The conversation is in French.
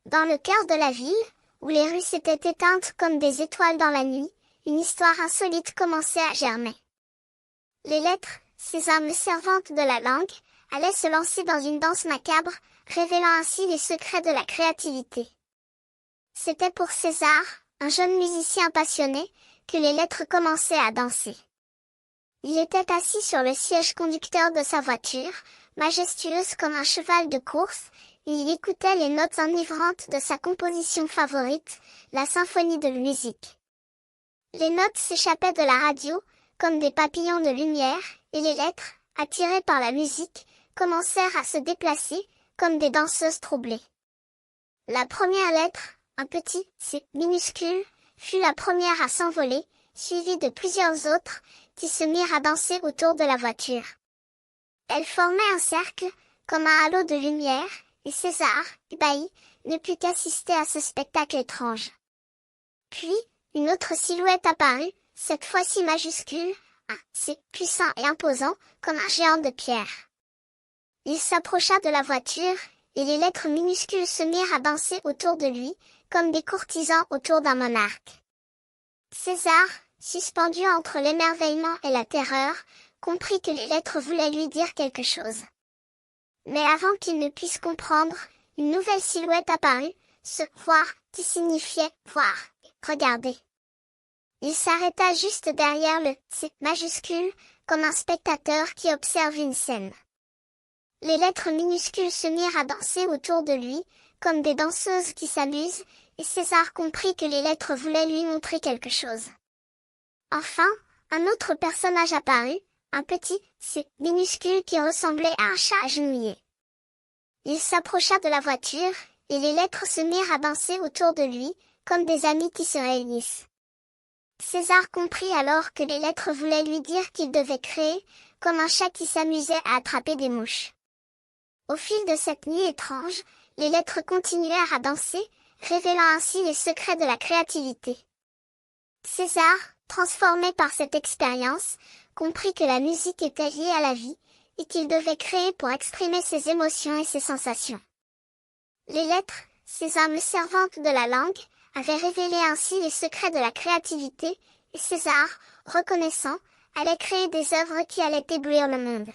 Dans le cœur de la ville, où les rues s'étaient éteintes comme des étoiles dans la nuit, une histoire insolite commençait à germer. Les lettres, ces armes servantes de la langue, allaient se lancer dans une danse macabre, révélant ainsi les secrets de la créativité. C'était pour César, un jeune musicien passionné, que les lettres commençaient à danser. Il était assis sur le siège conducteur de sa voiture, majestueuse comme un cheval de course, et il écoutait les notes enivrantes de sa composition favorite, la symphonie de musique. Les notes s'échappaient de la radio, comme des papillons de lumière, et les lettres, attirées par la musique, commencèrent à se déplacer, comme des danseuses troublées. La première lettre, un petit « C » minuscule, fut la première à s'envoler, suivie de plusieurs autres, qui se mirent à danser autour de la voiture. Elles formaient un cercle, comme un halo de lumière, et César, ébahi, ne put qu'assister à ce spectacle étrange. Puis, une autre silhouette apparut, cette fois-ci majuscule, un C puissant et imposant, comme un géant de pierre. Il s'approcha de la voiture, et les lettres minuscules se mirent à danser autour de lui, comme des courtisans autour d'un monarque. César, suspendu entre l'émerveillement et la terreur, comprit que les lettres voulaient lui dire quelque chose. Mais avant qu'il ne puisse comprendre, une nouvelle silhouette apparut, ce « voir » qui signifiait « voir » et « regarder ». Il s'arrêta juste derrière le « C » majuscule, comme un spectateur qui observe une scène. Les lettres minuscules se mirent à danser autour de lui, comme des danseuses qui s'amusent, et César comprit que les lettres voulaient lui montrer quelque chose. Enfin, un autre personnage apparut, un petit « C » minuscule qui ressemblait à un chat agenouillé. Il s'approcha de la voiture, et les lettres se mirent à danser autour de lui, comme des amis qui se réunissent. César comprit alors que les lettres voulaient lui dire qu'il devait créer, comme un chat qui s'amusait à attraper des mouches. Au fil de cette nuit étrange, les lettres continuèrent à danser, révélant ainsi les secrets de la créativité. César, transformé par cette expérience, comprit que la musique était liée à la vie, et qu'il devait créer pour exprimer ses émotions et ses sensations. Les lettres, ces armes servantes de la langue, avaient révélé ainsi les secrets de la créativité, et César, reconnaissant, allait créer des œuvres qui allaient éblouir le monde.